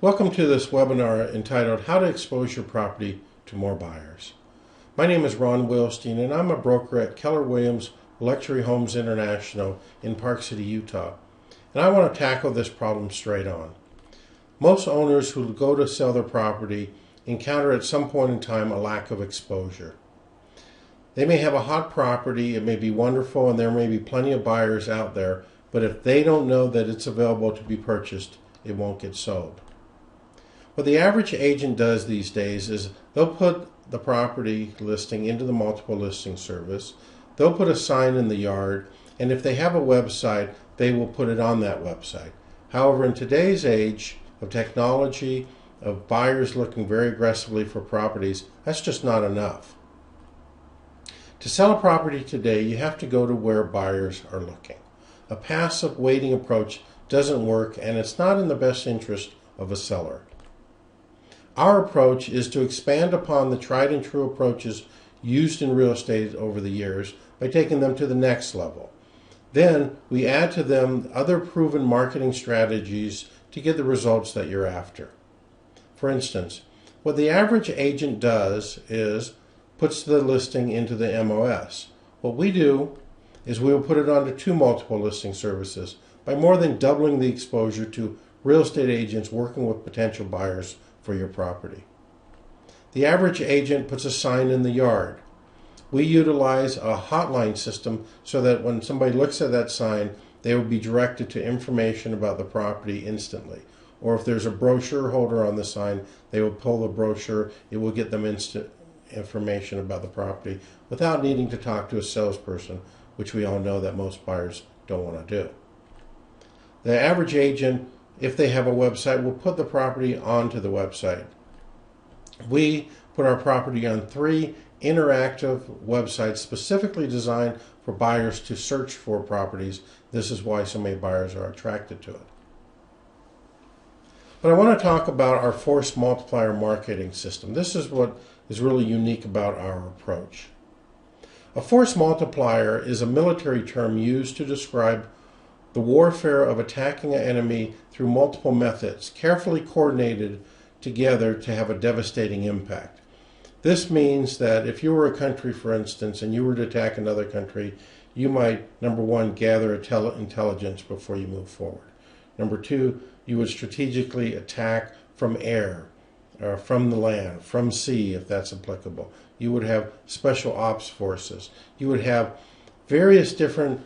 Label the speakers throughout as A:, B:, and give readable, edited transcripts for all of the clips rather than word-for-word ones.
A: Welcome to this webinar entitled How to Expose Your Property to More Buyers. My name is Ron Wilstein and I'm a broker at Keller Williams Luxury Homes International in Park City, Utah. And I want to tackle this problem straight on. Most owners who go to sell their property encounter at some point in time a lack of exposure. They may have a hot property, it may be wonderful, and there may be plenty of buyers out there, but if they don't know that it's available to be purchased, it won't get sold. What the average agent does these days is they'll put the property listing into the multiple listing service, they'll put a sign in the yard, and if they have a website, they will put it on that website. However, in today's age of technology, of buyers looking very aggressively for properties, that's just not enough. To sell a property today, you have to go to where buyers are looking. A passive waiting approach doesn't work, and it's not in the best interest of a seller. Our approach is to expand upon the tried and true approaches used in real estate over the years by taking them to the next level. Then we add to them other proven marketing strategies to get the results that you're after. For instance, what the average agent does is puts the listing into the MOS. What we do is we will put it onto 2 multiple listing services by more than doubling the exposure to real estate agents working with potential buyers for your property. The average agent puts a sign in the yard. We utilize a hotline system so that when somebody looks at that sign, they will be directed to information about the property instantly. Or if there's a brochure holder on the sign, they will pull the brochure. It will get them instant information about the property without needing to talk to a salesperson, which we all know that most buyers don't want to do. The average agent, if they have a website, will put the property onto the website. We put our property on 3 interactive websites specifically designed for buyers to search for properties. This is why so many buyers are attracted to it. But I want to talk about our Force Multiplier Marketing System. This is what is really unique about our approach. A force multiplier is a military term used to describe the warfare of attacking an enemy through multiple methods, carefully coordinated together to have a devastating impact. This means that if you were a country, for instance, and you were to attack another country, you might, number 1, gather intelligence before you move forward. Number 2, you would strategically attack from air, or from the land, from sea, if that's applicable. You would have special ops forces. You would have various different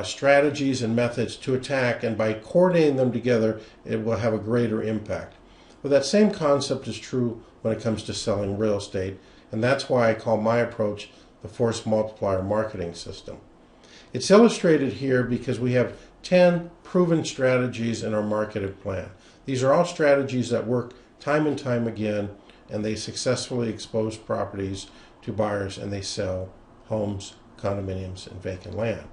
A: strategies and methods to attack, and by coordinating them together, it will have a greater impact. But that same concept is true when it comes to selling real estate, and that's why I call my approach the Force Multiplier Marketing System. It's illustrated here because we have 10 proven strategies in our marketing plan. These are all strategies that work time and time again, and they successfully expose properties to buyers, and they sell homes, condominiums, and vacant land.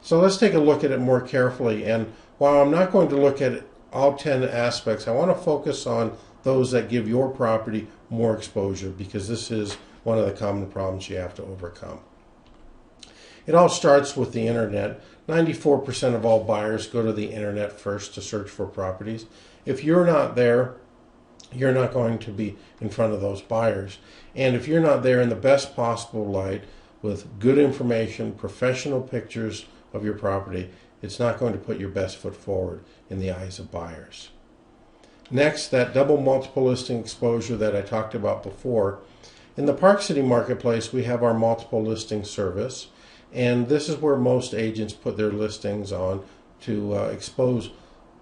A: So let's take a look at it more carefully, and while I'm not going to look at all 10 aspects, I want to focus on those that give your property more exposure, because this is one of the common problems you have to overcome. It all starts with the internet. 94% of all buyers go to the internet first to search for properties. If you're not there, you're not going to be in front of those buyers. And if you're not there in the best possible light with good information, professional pictures of your property, it's not going to put your best foot forward in the eyes of buyers. Next, that double multiple listing exposure that I talked about before. In the Park City marketplace, we have our multiple listing service, and this is where most agents put their listings on to expose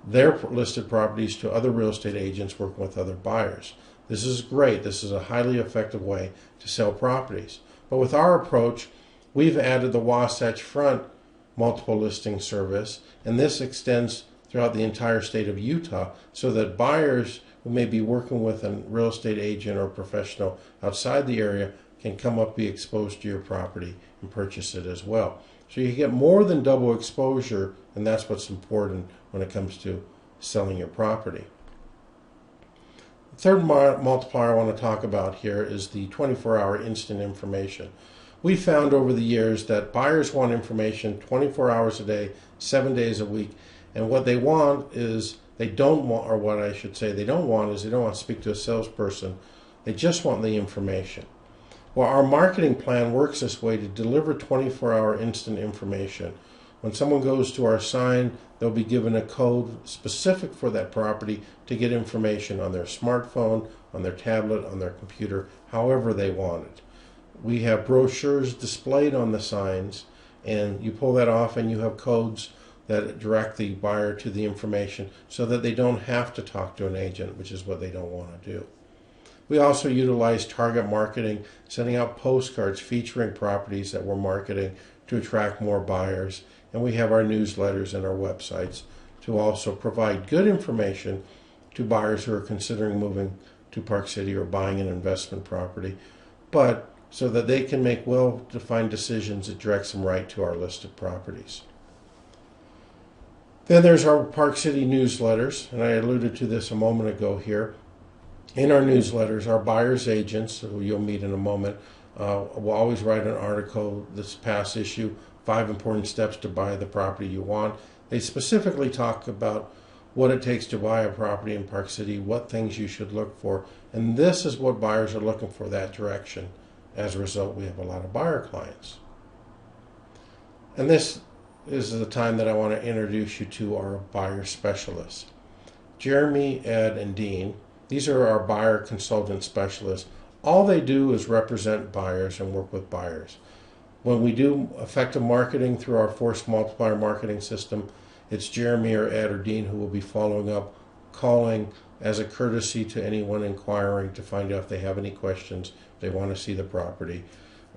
A: their listed properties to other real estate agents working with other buyers. This is great. This is a highly effective way to sell properties. But with our approach, we've added the Wasatch Front multiple listing service, and this extends throughout the entire state of Utah so that buyers who may be working with a real estate agent or professional outside the area can come up, be exposed to your property, and purchase it as well. So you get more than double exposure, and that's what's important when it comes to selling your property. The third multiplier I want to talk about here is the 24-hour instant information. We found over the years that buyers want information 24 hours a day, 7 days a week, and what they want is they don't want, or what I should say they don't want, is they don't want to speak to a salesperson. They just want the information. Well, our marketing plan works this way to deliver 24-hour instant information. When someone goes to our sign, they'll be given a code specific for that property to get information on their smartphone, on their tablet, on their computer, however they want it. We have brochures displayed on the signs, and you pull that off and you have codes that direct the buyer to the information so that they don't have to talk to an agent, which is what they don't want to do. We also utilize target marketing, sending out postcards featuring properties that we're marketing to attract more buyers. And we have our newsletters and our websites to also provide good information to buyers who are considering moving to Park City or buying an investment property, but so that they can make well-defined decisions that directs them right to our listed properties. Then there's our Park City newsletters, and I alluded to this a moment ago here. In our newsletters, our buyer's agents, who you'll meet in a moment, will always write an article, this past issue, 5 important steps to buy the property you want. They specifically talk about what it takes to buy a property in Park City, what things you should look for, and this is what buyers are looking for, that direction. As a result, we have a lot of buyer clients. And this is the time that I want to introduce you to our buyer specialists. Jeremy, Ed, and Dean, these are our buyer consultant specialists. All they do is represent buyers and work with buyers. When we do effective marketing through our Force Multiplier Marketing System, it's Jeremy or Ed or Dean who will be following up, calling as a courtesy to anyone inquiring to find out if they have any questions, if they want to see the property,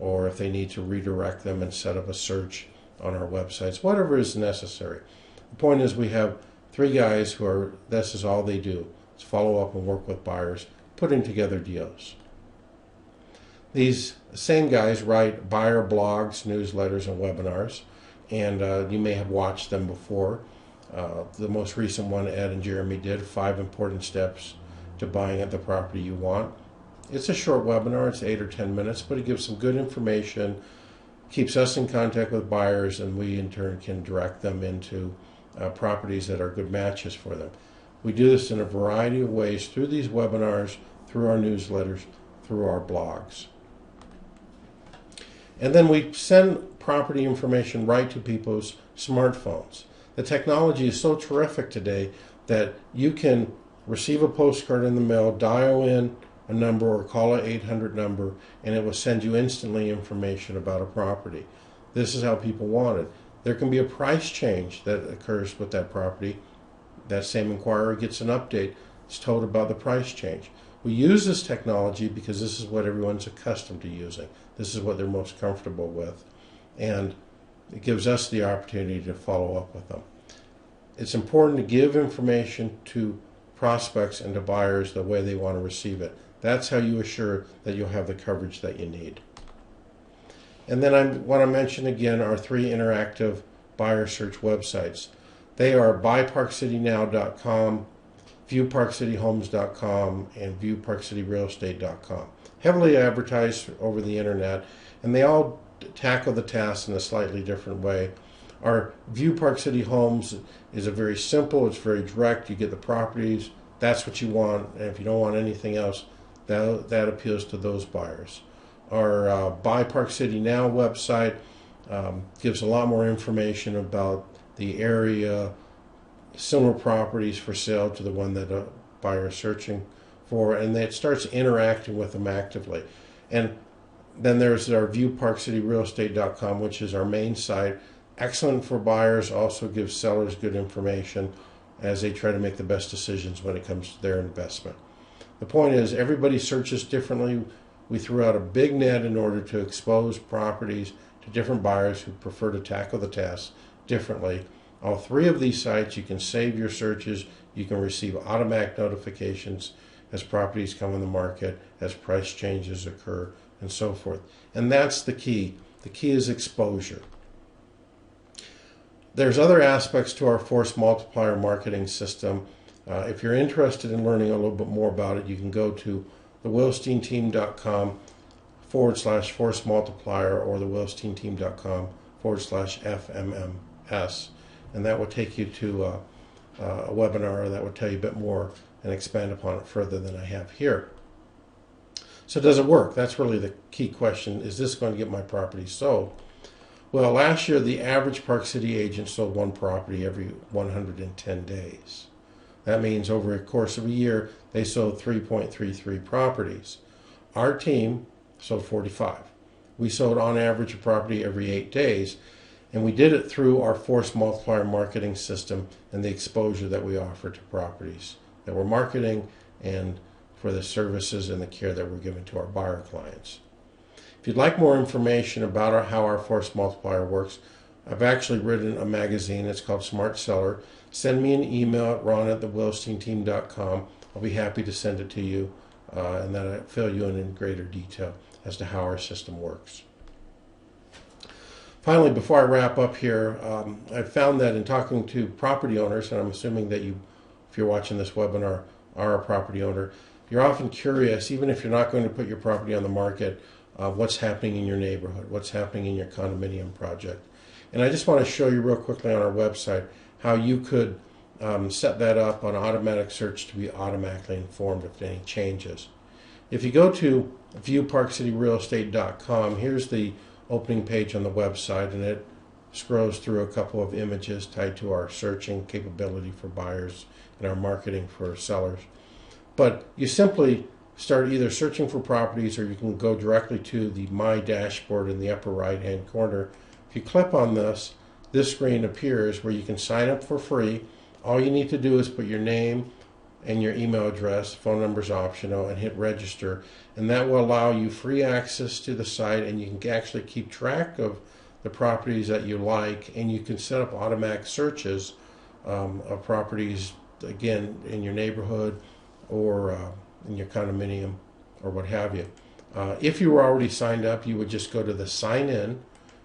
A: or if they need to redirect them and set up a search on our websites, whatever is necessary. The point is we have 3 guys who are, this is all they do. It's follow up and work with buyers, putting together deals. These same guys write buyer blogs, newsletters, and webinars, and you may have watched them before. The most recent one Ed and Jeremy did, 5 important steps to buying at the property you want. It's a short webinar, it's 8 or 10 minutes, but it gives some good information, keeps us in contact with buyers, and we in turn can direct them into properties that are good matches for them. We do this in a variety of ways through these webinars, through our newsletters, through our blogs. And then we send property information right to people's smartphones. The technology is so terrific today that you can receive a postcard in the mail, dial in a number or call an 800 number, and it will send you instantly information about a property. This is how people want it. There can be a price change that occurs with that property. That same inquirer gets an update. It's told about the price change. We use this technology because this is what everyone's accustomed to using. This is what they're most comfortable with. And it gives us the opportunity to follow up with them. It's important to give information to prospects and to buyers the way they want to receive it. That's how you assure that you'll have the coverage that you need. And then I want to mention again our 3 interactive buyer search websites. They are BuyParkCity.com, ViewParkCityHomes.com, and ViewParkCityRealEstate.com. Heavily advertised over the internet, and they all tackle the task in a slightly different way. Our View Park City Homes is a very simple, it's very direct. You get the properties, that's what you want, and if you don't want anything else, that appeals to those buyers. Our Buy Park City Now website gives a lot more information about the area, similar properties for sale to the one that a buyer is searching for, and it starts interacting with them actively. And then there's our ViewParkCityRealEstate.com, which is our main site. Excellent for buyers, also gives sellers good information as they try to make the best decisions when it comes to their investment. The point is, everybody searches differently. We threw out a big net in order to expose properties to different buyers who prefer to tackle the task differently. All 3 of these sites, you can save your searches, you can receive automatic notifications as properties come on the market, as price changes occur, and so forth. And that's the key. The key is exposure. There's other aspects to our Force Multiplier Marketing System. If you're interested in learning a little bit more about it, you can go to thewilsteinteam.com/Force Multiplier or thewilsteinteam.com/FMMS. And that will take you to a webinar that would tell you a bit more and expand upon it further than I have here. So does it work? That's really the key question. Is this going to get my property sold? Well, last year the average Park City agent sold one property every 110 days. That means over a course of a year they sold 3.33 properties. Our team sold 45. We sold on average a property every 8 days, and we did it through our Force Multiplier Marketing System and the exposure that we offer to properties that we're marketing and for the services and the care that we're giving to our buyer clients. If you'd like more information about how our Force Multiplier works, I've actually written a magazine. It's called Smart Seller. Send me an email at ron@thewilsteinteam.com. I'll be happy to send it to you and then I'll fill you in greater detail as to how our system works. Finally, before I wrap up here, I've found that in talking to property owners, and I'm assuming that you, if you're watching this webinar, are a property owner, you're often curious, even if you're not going to put your property on the market, what's happening in your neighborhood, what's happening in your condominium project. And I just want to show you real quickly on our website how you could set that up on automatic search to be automatically informed of any changes. If you go to BuyParkCityRealEstate.com, here's the opening page on the website, and it scrolls through a couple of images tied to our searching capability for buyers and our marketing for sellers. But you simply start either searching for properties, or you can go directly to the My Dashboard in the upper right hand corner. If you click on this screen appears where you can sign up for free. All you need to do is put your name and your email address, phone number is optional, and hit register, and that will allow you free access to the site, and you can actually keep track of the properties that you like, and you can set up automatic searches of properties, again, in your neighborhood or in your condominium or what have you. If you were already signed up, you would just go to the sign in,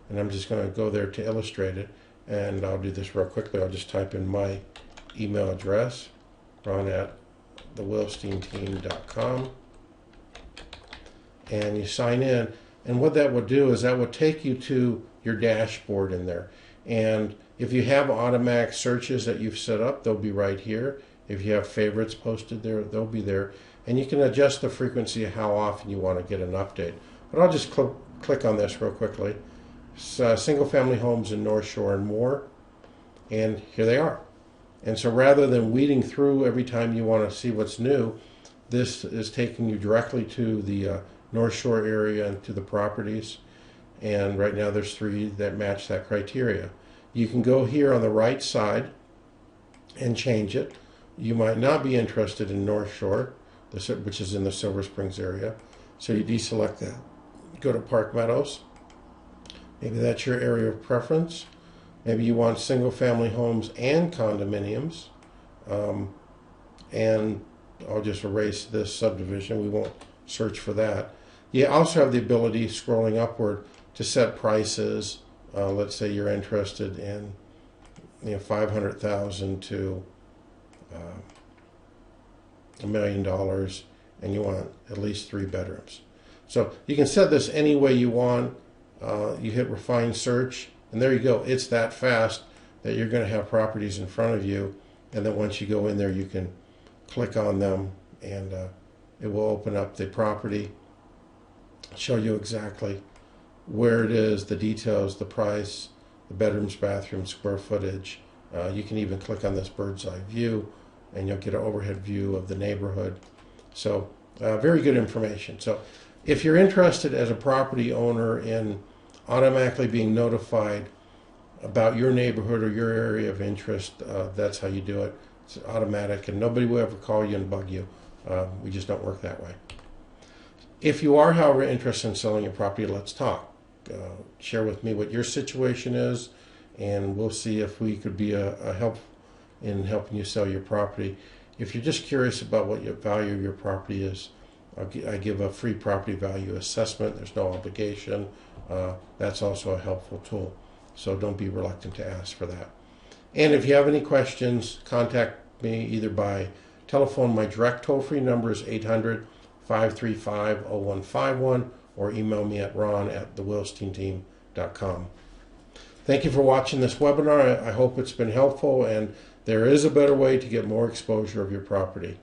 A: and I'm just going to go there to illustrate it, and I'll do this real quickly. I'll just type in my email address, ron@thewilsteinteam.com, and you sign in, and what that will do is that will take you to your dashboard in there, and if you have automatic searches that you've set up, they'll be right here. If you have favorites posted there, they'll be there, and you can adjust the frequency of how often you want to get an update. But I'll just click on this real quickly. Single family homes in North Shore and more, and here they are. And so rather than weeding through every time you want to see what's new, this is taking you directly to the North Shore area and to the properties. And right now there's 3 that match that criteria. You can go here on the right side and change it. You might not be interested in North Shore, which is in the Silver Springs area. So you deselect that. Go to Park Meadows. Maybe that's your area of preference. Maybe you want single family homes and condominiums. And I'll just erase this subdivision. We won't search for that. You also have the ability, scrolling upward, to set prices. Let's say you're interested in $500,000 to $1 million, and you want at least 3 bedrooms. So you can set this any way you want. You hit refine search, and there you go. It's that fast that you're going to have properties in front of you, and then once you go in there, you can click on them, and it will open up the property, show you exactly where it is, the details, the price, the bedrooms, bathrooms, square footage. You can even click on this bird's eye view, and you'll get an overhead view of the neighborhood. So very good information. So if you're interested as a property owner in automatically being notified about your neighborhood or your area of interest, that's how you do it. It's automatic, and nobody will ever call you and bug you. We just don't work that way. If you are, however, interested in selling your property, let's talk. Share with me what your situation is, and we'll see if we could be a help in helping you sell your property. If you're just curious about what your value of your property is, I give a free property value assessment. There's no obligation. That's also a helpful tool, so don't be reluctant to ask for that. And if you have any questions, contact me either by telephone. My direct toll-free number is 800-535-0151, or email me at ron@thewilsteinteam.com. Thank you for watching this webinar. I hope it's been helpful, and There is a better way to get more exposure of your property.